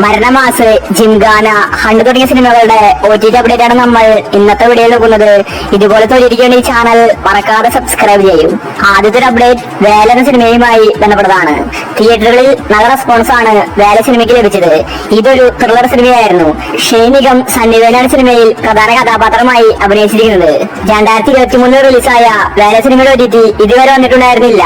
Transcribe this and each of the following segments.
Maranamass, gymkhana, hunt തുടങ്ങിയ സിനിമകളുടെ OTT update ആണ് നമ്മൾ ഇന്നത്തെ വീഡിയോയിൽ നോക്കുന്നത്. ഇതുപോലെ തൊഴിലിരിക്കേണ്ട ഈ ചാനൽ മറക്കാതെ സബ്സ്ക്രൈബ് ചെയ്യും. ആദ്യത്തെ അപ്ഡേറ്റ് വേല എന്ന സിനിമയുമായി ബന്ധപ്പെട്ടതാണ്. തിയേറ്ററുകളിൽ നല്ല റെസ്പോൺസ് ആണ് വേല സിനിമയ്ക്ക് ലഭിച്ചത്. ഇതൊരു ത്രില്ലർ സിനിമയായിരുന്നു. ഷെയ്നികം സന്നിവേലാണ് സിനിമയിൽ പ്രധാന കഥാപാത്രമായി അഭിനയിച്ചിരിക്കുന്നത്. 2023 റിലീസായ വേല സിനിമയുടെ OTT ഇതുവരെ വന്നിട്ടുണ്ടായിരുന്നില്ല.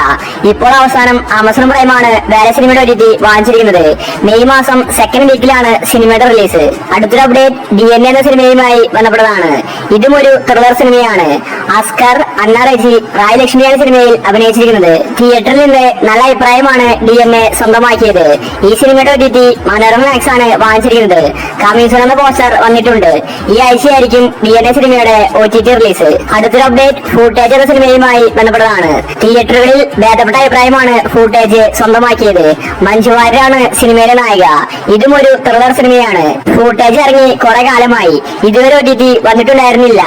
ഇപ്പോൾ അവസാനം ആമസോൺ പ്രൈമാണ് വേല സിനിമയുടെ OTT വാങ്ങിച്ചിരിക്കുന്നത്. മെയ് മാസം സെക്കൻഡ് വീക്കിലാണ് സിനിമയുടെ റിലീസ്. അടുത്തൊരു അപ്ഡേറ്റ് DNA എന്ന സിനിമയുമായി ബന്ധപ്പെട്ടതാണ്. ഇതും ഒരു ത്രില്ലർ സിനിമയാണ്. അസ്കർ, അന്ന റെജി, റായ് ലക്ഷ്മിയാണ് സിനിമയിൽ അഭിനയിച്ചിരിക്കുന്നത്. തിയേറ്ററിൽ നിന്ന് നല്ല അഭിപ്രായമാണ് DNA സ്വന്തമാക്കിയത്. ഈ സിനിമയുടെ OTT മനോരമ മാക്സ് ആണ് വാങ്ങിച്ചിരിക്കുന്നത്. കമ്മീഷൻ എന്ന പോസ്റ്റർ വന്നിട്ടുണ്ട്. ഈ ആഴ്ചയായിരിക്കും DNA സിനിമയുടെ OTT റിലീസ്. അടുത്തൊരു അപ്ഡേറ്റ് ഫൂട്ടേജ് എന്ന സിനിമയുമായി ബന്ധപ്പെട്ടതാണ്. തിയേറ്ററുകളിൽ ഭേദപ്പെട്ട അഭിപ്രായമാണ് ഫൂട്ടേജ് സ്വന്തമാക്കിയത്. മഞ്ജു വാര്യരാണ് സിനിമയിലെ നായിക. ഇതും ഒരു ത്രില്ലർ സിനിമയാണ്. ഫൂട്ടേജ് ഇറങ്ങി കുറെ കാലമായി. ഇതുവരെ OTT വന്നിട്ടുണ്ടായിരുന്നില്ല.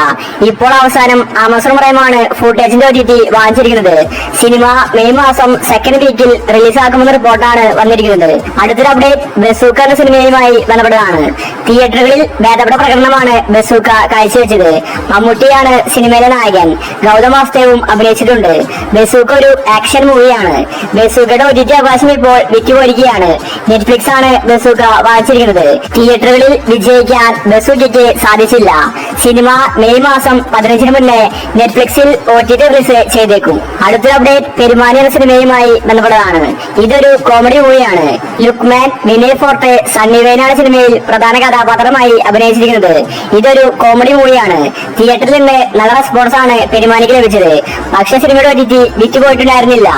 ഇപ്പോൾ അവസാനം ആമസോൺ പ്രൈമാണ് ഫൂട്ടേജിന്റെ OTT വാങ്ങിച്ചിരിക്കുന്നത്. സിനിമ മെയ് മാസം സെക്കൻഡ് വീക്കിൽ റിലീസാക്കുമെന്ന റിപ്പോർട്ടാണ് വന്നിരിക്കുന്നത്. അടുത്തൊരു അപ്ഡേറ്റ് ബസൂക്ക എന്ന സിനിമയുമായി ബന്ധപ്പെട്ടതാണ്. തിയേറ്ററുകളിൽ ഭേദപ്പെട്ട പ്രകടനമാണ് ബസൂക്ക കാഴ്ചവെച്ചത്. മമ്മൂട്ടിയാണ് സിനിമയിലെ നായകൻ. ഗൗതം വാസുദേവും അഭിനയിച്ചിട്ടുണ്ട്. ബസൂക്ക ഒരു ആക്ഷൻ മൂവിയാണ്. ബസൂക്കയുടെ OTT അവകാശം ഇപ്പോൾ വിറ്റുപോയിരിക്കുകയാണ്. നെറ്റ്ഫ്ലിക്സ് ആണ് ബസൂക്ക വാങ്ങിച്ചിരിക്കുന്നത്. തിയേറ്ററുകളിൽ വിജയിക്കാൻ ബസൂക്കയ്ക്ക് സാധിച്ചില്ല. സിനിമ മെയ് മാസം 15 മുന്നേ നെറ്റ്ഫ്ലിക്സിൽ OTT റിലീസ് ചെയ്തേക്കും. അടുത്തൊരു അപ്ഡേറ്റ് പെരുമാനി എന്ന സിനിമയുമായി ബന്ധപ്പെട്ടതാണ്. ഇതൊരു കോമഡി മൂവിയാണ്. ലുക്മാൻ, വിനയ് ഫോർട്ട്, സണ്ണി വെയിനാണ് സിനിമയിൽ പ്രധാന കഥാപാത്രമായി അഭിനയിച്ചിരിക്കുന്നത്. ഇതൊരു കോമഡി മൂവിയാണ്. തിയേറ്ററിൽ നിന്ന് നല്ല റെസ്പോൺസ് ആണ് പെരുമാനിക്ക് ലഭിച്ചത്. പക്ഷേ സിനിമയുടെ OTT വിറ്റുപോയിട്ടുണ്ടായിരുന്നില്ല.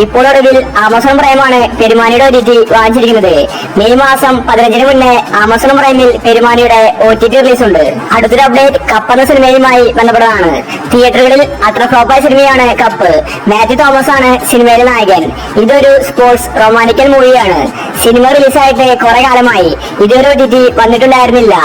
ഇപ്പോൾ ഒടുവിൽ ആമസോൺ പ്രൈമാണ് പെരുമാനിയുടെ OTT വാങ്ങിച്ചിരിക്കുന്നത്. മെയ് മാസം 15 മുന്നേ ആമസോൺ പ്രൈമിൽ പെരുമാനിയുടെ OTT റിലീസ് ഉണ്ട്. അടുത്തൊരു അപ്ഡേറ്റ് കപ്പ് എന്ന സിനിമയുമായി ബന്ധപ്പെട്ടതാണ്. തിയേറ്ററുകളിൽ അത്ര ഫ്ലോപ്പായ സിനിമയാണ് കപ്പ്. മാത്യു തോമസ് ആണ് സിനിമയിലെ നായകൻ. ഇതൊരു സ്പോർട്സ് റൊമാന്റിക്കൽ മൂവിയാണ്. സിനിമ റിലീസായിട്ട് കുറെ കാലമായി. ഇതുവരെ OTT വന്നിട്ടുണ്ടായിരുന്നില്ല.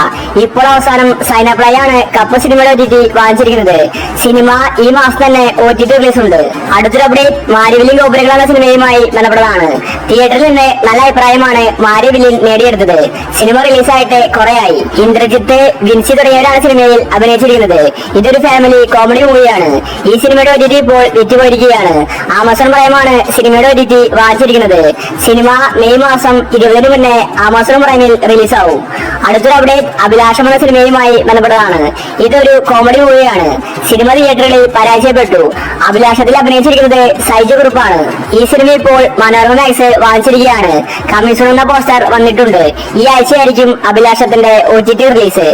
ഇപ്പോൾ അവസാനം സൈനപ്ലൈ ആണ് കപ്പ് സിനിമയുടെ OTT വാങ്ങിച്ചിരിക്കുന്നത്. സിനിമ ഈ മാസം തന്നെ OTT റിലീസ് ഉണ്ട്. അടുത്തൊരു അപ്ഡേറ്റ് മാരിവില്ലിൻ ഗോപുരങ്ങൾ എന്ന സിനിമയുമായി ബന്ധപ്പെട്ടതാണ്. തിയേറ്ററിൽ നിന്ന് നല്ല അഭിപ്രായമാണ് മാരിവില്ലിൻ നേടിയെടുത്തത്. സിനിമ റിലീസായിട്ട് കുറെയായി. ഇന്ദ്രജിത്ത്, വിൻസി തുടങ്ങിയവരാണ് സിനിമയിൽ അഭിനയിച്ചിരിക്കുന്നത്. ഇതൊരു ഫാമിലി കോമഡി മൂവിയാണ്. ഈ സിനിമയുടെ OTT ഇപ്പോൾ വിറ്റുപോയിരിക്കുകയാണ്. ആമസോൺ പ്രൈമാണ് സിനിമയുടെ OTT വാങ്ങിച്ചിരിക്കുന്നത്. സിനിമ മെയ് മാസം 20 മുന്നേ ആമസോൺ പ്രൈമിൽ റിലീസാവും. അടുത്തൊരു അപ്ഡേറ്റ് അഭിലാഷം എന്ന സിനിമയുമായി ബന്ധപ്പെട്ടതാണ്. ഇതൊരു കോമഡി മൂവിയാണ്. സിനിമ തിയേറ്ററുകളിൽ പരാജയപ്പെട്ടു. അഭിലാഷത്തിൽ അഭിനയിച്ചിരിക്കുന്നത് സൈജു കുറുപ്പാണ്. ഈ സിനിമ ഇപ്പോൾ മനോരമ മാക്സ് വാങ്ങിച്ചിരിക്കുകയാണ്. കമ്മീഷൻ എന്ന പോസ്റ്റർ വന്നിട്ടുണ്ട്. ഈ ആഴ്ചയായിരിക്കും അഭിലാഷത്തിന്റെ OTT റിലീസ്.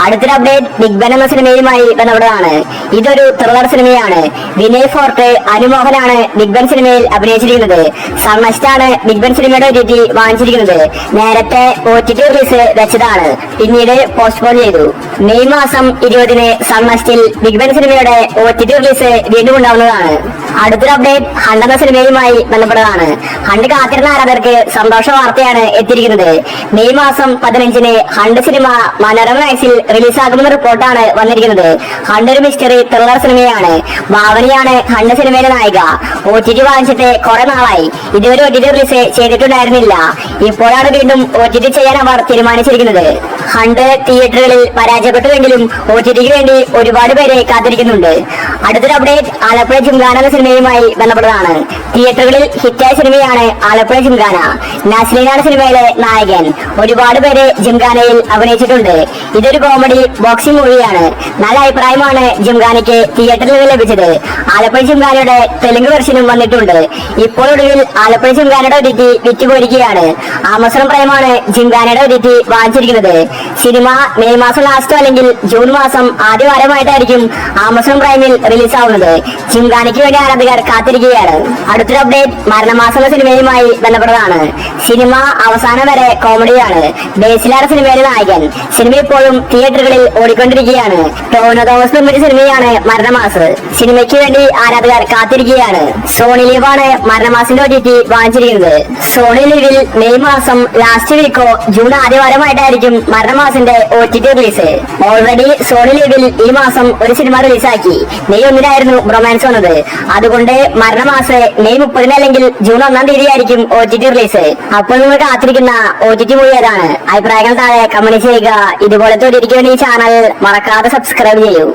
അടുത്തൊരു അപ്ഡേറ്റ് ബിഗ് ബൻ എന്ന സിനിമയുമായി ബന്ധപ്പെട്ടതാണ്. ഇതൊരു ത്രില്ലർ സിനിമയാണ്. വിനയ് ഫോർട്ട്, അനുമോഹനാണ് ബിഗ് ബൻ സിനിമയിൽ അഭിനയിച്ചിരിക്കുന്നത്. സൺനെക്സ്റ്റ് ബിഗ് ബൻ സിനിമയുടെ OTT വാങ്ങിച്ചിരിക്കുന്നത്. നേരത്തെ OTT റിലീസ് വെച്ചതാണ്. പിന്നീട് പോസ്റ്റ്പോൺ ചെയ്തു. മെയ് മാസം 20 സൺനെക്സ്റ്റിൽ ബിഗ് ബൻ സിനിമയുടെ OTT റിലീസ് വീണ്ടും ഉണ്ടാവുന്നതാണ്. അടുത്തൊരു അപ്ഡേറ്റ് ഹണ്ട് എന്ന സിനിമയുമായി ബന്ധപ്പെട്ടതാണ്. ഹണ്ട് കാത്തിരുന്ന ആരാധകർക്ക് സന്തോഷ വാർത്തയാണ് എത്തിയിരിക്കുന്നത്. മെയ് മാസം 15 ഹണ്ട് സിനിമ മനോരമ മാക്സിൽ റിലീസാകുമെന്ന റിപ്പോർട്ടാണ് വന്നിരിക്കുന്നത്. ഹണ്ട് ഒരു മിസ്റ്ററി ത്രില്ലർ സിനിമയാണ്. ഭാവനയാണ് ഹണ്ട് സിനിമയിലെ നായിക. OTT വാങ്ങിച്ചിട്ട് കുറെ നാളായി. ഇതുവരെ OTT റിലീസ് ചെയ്തിട്ടുണ്ടായിരുന്നില്ല. ഇപ്പോഴാണ് വീണ്ടും OTT ചെയ്യാൻ അവർ തീരുമാനിച്ചിരിക്കുന്നത്. ഹണ്ട് തിയേറ്ററുകളിൽ പരാജയപ്പെട്ടുവെങ്കിലും OTTക്ക് വേണ്ടി ഒരുപാട് പേരെ കാത്തിരിക്കുന്നുണ്ട്. അടുത്തൊരു അപ്ഡേറ്റ് ആലപ്പുഴ ജിംഖാന എന്ന സിനിമയുമായി ബന്ധപ്പെട്ടതാണ്. തിയേറ്ററുകളിൽ ഹിറ്റായ സിനിമയാണ് ആലപ്പുഴ ജിംഖാന. നാസ്ലിനാണ് സിനിമയിലെ നായകൻ. ഒരുപാട് പേര് ജിംഖാനയിൽ അഭിനയിച്ചിട്ടുണ്ട്. ഇതൊരു കോമഡി ബോക്സിംഗ് മൂവിയാണ്. നല്ല അഭിപ്രായമാണ് ജിംഖാനയ്ക്ക് തിയേറ്ററിൽ നിന്ന് ലഭിച്ചത്. ആലപ്പുഴ ജിംഖാനയുടെ തെലുങ്ക് വെർഷനും വന്നിട്ടുണ്ട്. ഇപ്പോൾ ഒടുവിൽ ആലപ്പുഴ ജിംഖാനയുടെ OTT വിറ്റുപോയിരിക്കുകയാണ്. ആമസോൺ പ്രൈമാണ് ജിംഖാനയുടെ OTT വാങ്ങിച്ചിരിക്കുന്നത്. സിനിമ മെയ് മാസം ലാസ്റ്റോ അല്ലെങ്കിൽ ജൂൺ മാസം ആദ്യ വാരമായിട്ടായിരിക്കും ആമസോൺ പ്രൈമിൽ റിലീസാവുന്നത്. ജിംഖാനയ്ക്ക് വേണ്ടി ആരാധകർ കാത്തിരിക്കുകയാണ്. അടുത്തൊരു അപ്ഡേറ്റ് മരണമാസം എന്ന സിനിമയുമായി ബന്ധപ്പെട്ടതാണ്. സിനിമ അവസാനം വരെ കോമഡിയാണ്. ബേസിലാണ് സിനിമയിലെ നായകൻ. സിനിമ ഇപ്പോഴും തിയേറ്ററുകളിൽ ഓടിക്കൊണ്ടിരിക്കുകയാണ്. ടോവിനോ തോമസ് നിർമ്മിച്ച സിനിമയാണ് മരണമാസ്. സിനിമയ്ക്ക് വേണ്ടി ആരാധകർ കാത്തിരിക്കുകയാണ്. സോണി ലീവാണ് മരണമാസിന്റെ OTT വാങ്ങിച്ചിരിക്കുന്നത്. സോണി ലീവിൽ മെയ് മാസം ലാസ്റ്റ് വീക്കോ ജൂൺ ആദ്യ വാരമായിട്ടായിരിക്കും മരണമാസം മാസിന്റെ OTT റിലീസ്. ഓൾറെഡി സോണി ലീവിൽ ഈ മാസം ഒരു സിനിമ റിലീസാക്കി. മെയ് 1-നായിരുന്നു ബ്രൊമാൻസ് വന്നത്. അതുകൊണ്ട് മരണമാസ് മെയ് 30 അല്ലെങ്കിൽ ജൂൺ 1 തീയതി ആയിരിക്കും OTT റിലീസ്. അപ്പോൾ നിങ്ങൾ കാത്തിരിക്കുന്ന OTT മൂവി ഏതാണ്? അഭിപ്രായങ്ങൾ താഴെ കമന്റ് ചെയ്യുക. ഇതുപോലത്തെ ഒരു ഈ ചാനൽ മറക്കാതെ സബ്സ്ക്രൈബ് ചെയ്യൂ.